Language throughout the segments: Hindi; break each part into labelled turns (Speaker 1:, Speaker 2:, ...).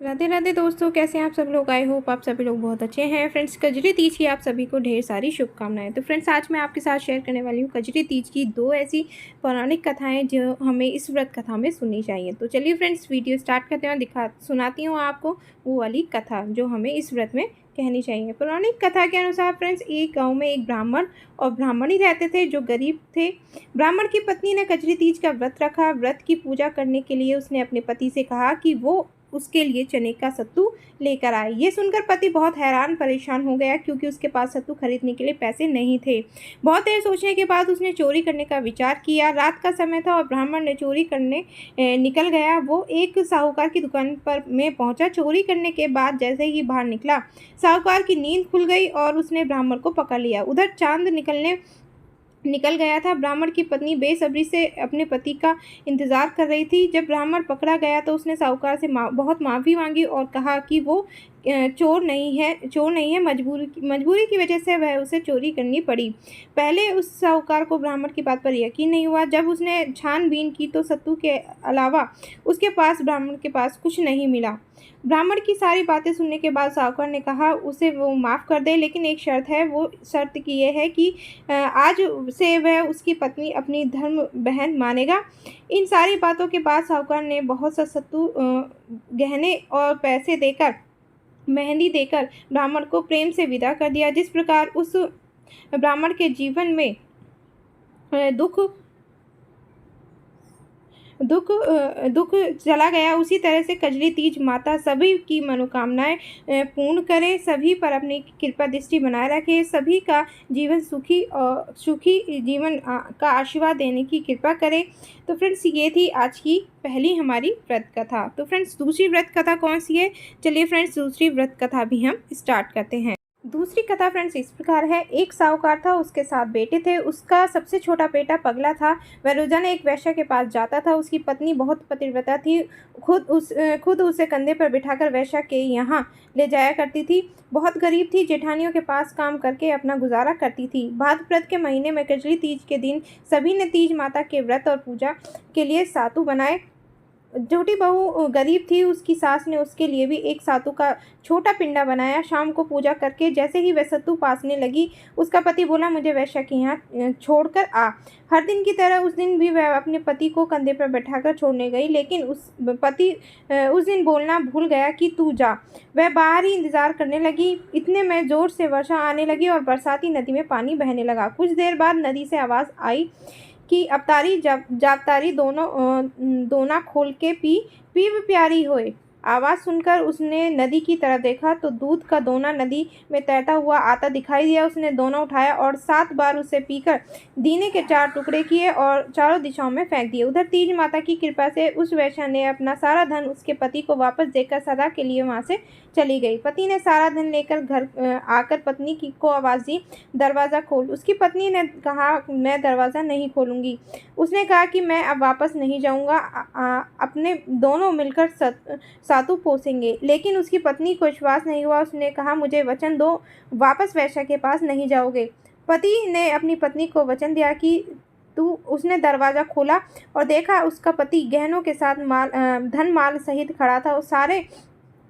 Speaker 1: राधे राधे दोस्तों, कैसे हैं आप सब लोग। आई होप आप सभी लोग बहुत अच्छे हैं। फ्रेंड्स, कजरी तीज की आप सभी को ढेर सारी शुभकामनाएं। तो फ्रेंड्स, आज मैं आपके साथ शेयर करने वाली हूँ कजरी तीज की दो ऐसी पौराणिक कथाएं जो हमें इस व्रत कथा में सुननी चाहिए। तो चलिए फ्रेंड्स, वीडियो स्टार्ट करते हैं और सुनाती हूँ आपको वो वाली कथा जो हमें इस व्रत में कहनी चाहिए। पौराणिक कथा के अनुसार फ्रेंड्स, एक गाँव में एक ब्राह्मण और ब्राह्मणी रहते थे जो गरीब थे। ब्राह्मण की पत्नी ने कजरी तीज का व्रत रखा। व्रत की पूजा करने के लिए उसने अपने पति से कहा कि वो उसके लिए चने का सत्तू लेकर आए। ये सुनकर पति बहुत हैरान परेशान हो गया, क्योंकि उसके पास सत्तू खरीदने के लिए पैसे नहीं थे। बहुत देर सोचने के बाद उसने चोरी करने का विचार किया। रात का समय था और ब्राह्मण ने चोरी करने निकल गया। वो एक साहूकार की दुकान पर में पहुंचा। चोरी करने के बाद जैसे ही बाहर निकला, साहूकार की नींद खुल गई और उसने ब्राह्मण को पकड़ लिया। उधर चांद निकल गया था। ब्राह्मण की पत्नी बेसब्री से अपने पति का इंतजार कर रही थी। जब ब्राह्मण पकड़ा गया तो उसने साहूकार से बहुत माफ़ी मांगी और कहा कि वो चोर नहीं है, मजबूरी की वजह से वह उसे चोरी करनी पड़ी। पहले उस साहूकार को ब्राह्मण की बात पर यकीन नहीं हुआ। जब उसने छानबीन की तो सत्तू के अलावा उसके पास ब्राह्मण के पास कुछ नहीं मिला। ब्राह्मण की सारी बातें सुनने के बाद साहूकार ने कहा उसे वो माफ़ कर दे, लेकिन एक शर्त है। वो शर्त की ये है कि आज से वह उसकी पत्नी अपनी धर्म बहन मानेगा। इन सारी बातों के बाद साहूकार ने बहुत सा सत्तू, गहने और पैसे देकर, मेहंदी देकर ब्राह्मण को प्रेम से विदा कर दिया। जिस प्रकार उस ब्राह्मण के जीवन में दुख दुख दुख चला गया, उसी तरह से कजरी तीज माता सभी की मनोकामनाएं पूर्ण करे, सभी पर अपनी कृपा दृष्टि बनाए रखे, सभी का जीवन सुखी जीवन का आशीर्वाद देने की कृपा करे। तो फ्रेंड्स, ये थी आज की पहली हमारी व्रत कथा। तो फ्रेंड्स, दूसरी व्रत कथा कौन सी है, चलिए फ्रेंड्स दूसरी व्रत कथा भी हम स्टार्ट करते हैं। दूसरी कथा फ्रेंड्स इस प्रकार है। एक साहूकार था, उसके 7 बेटे थे। उसका सबसे छोटा बेटा पगला था। वह रोजाना एक वेश्या के पास जाता था। उसकी पत्नी बहुत पतिव्रता थी। खुद उसे कंधे पर बिठाकर वेश्या के यहाँ ले जाया करती थी। बहुत गरीब थी, जेठानियों के पास काम करके अपना गुजारा करती थी। भाद्रपद के महीने में कजरी तीज के दिन सभी ने तीज माता के व्रत और पूजा के लिए सातु बनाए। छोटी बहू गरीब थी, उसकी सास ने उसके लिए भी एक सातु का छोटा पिंडा बनाया। शाम को पूजा करके जैसे ही वह सत्तू पासने लगी, उसका पति बोला मुझे वेश्या के यहाँ छोड़कर आ। हर दिन की तरह उस दिन भी वह अपने पति को कंधे पर बैठाकर छोड़ने गई, लेकिन पति उस दिन बोलना भूल गया कि तू जा। वह बाहर ही इंतजार करने लगी। इतने में जोर से वर्षा आने लगी और बरसाती नदी में पानी बहने लगा। कुछ देर बाद नदी से आवाज़ आई कि अवतारी जागतारी दोना खोल के पीव प्यारी होए। आवाज़ सुनकर उसने नदी की तरफ देखा तो दूध का दोना नदी में तैरता हुआ आता दिखाई दिया। उसने दोना उठाया और 7 बार उसे पीकर दीने के 4 टुकड़े किए और चारों दिशाओं में फेंक दिए। उधर तीज माता की कृपा से उस वेश्या ने अपना सारा धन उसके पति को वापस देकर सदा के लिए वहां से चली गई। पति ने सारा धन लेकर घर आकर पत्नी को आवाज़ दी, दरवाज़ा खोल। उसकी पत्नी ने कहा मैं दरवाज़ा नहीं खोलूंगी। उसने कहा कि मैं अब वापस नहीं जाऊंगा, अपने दोनों मिलकर सातु पोसेंगे। लेकिन उसकी पत्नी को विश्वास नहीं हुआ। उसने कहा मुझे वचन दो, वापस वेश्या के पास नहीं जाओगे। पति ने अपनी पत्नी को वचन दिया कि उसने दरवाज़ा खोला और देखा उसका पति गहनों के साथ धन माल सहित खड़ा था।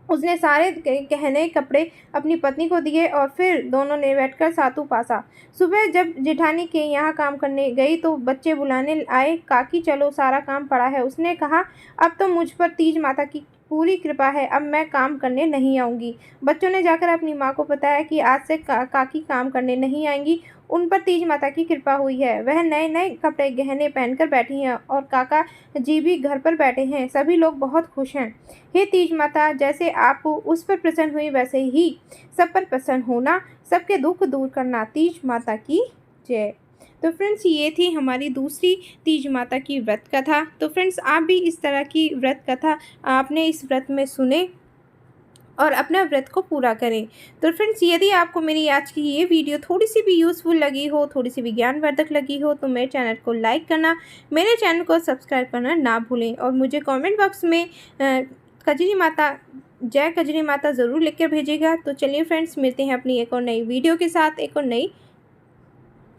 Speaker 1: उसने सारे गहने कपड़े अपनी पत्नी को दिए और फिर दोनों ने बैठकर सातु पासा। सुबह जब जेठानी के यहाँ काम करने गई तो बच्चे बुलाने आए, काकी चलो सारा काम पड़ा है। उसने कहा अब तो मुझ पर तीज माता की पूरी कृपा है, अब मैं काम करने नहीं आऊँगी। बच्चों ने जाकर अपनी माँ को बताया कि आज से काकी काम करने नहीं आएंगी, उन पर तीज माता की कृपा हुई है। वह नए नए कपड़े गहने पहनकर बैठी हैं और काका जी भी घर पर बैठे हैं। सभी लोग बहुत खुश हैं। हे तीज माता, जैसे आप उस पर प्रसन्न हुई वैसे ही सब पर प्रसन्न होना, सबके दुख दूर करना। तीज माता की जय। तो फ्रेंड्स, ये थी हमारी दूसरी तीज माता की व्रत कथा। तो फ्रेंड्स, आप भी इस तरह की व्रत कथा आपने इस व्रत में सुने और अपना व्रत को पूरा करें। तो फ्रेंड्स, यदि आपको मेरी आज की ये वीडियो थोड़ी सी भी यूज़फुल लगी हो, थोड़ी सी भी ज्ञानवर्धक लगी हो, तो मेरे चैनल को लाइक करना, मेरे चैनल को सब्सक्राइब करना ना भूलें और मुझे कमेंट बॉक्स में कजरी माता जय कजरी माता ज़रूर लिख कर भेजिएगा। तो चलिए फ्रेंड्स, मिलते हैं अपनी एक और नई वीडियो के साथ, एक और नई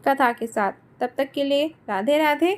Speaker 1: कथा के साथ। तब तक के लिए राधे राधे।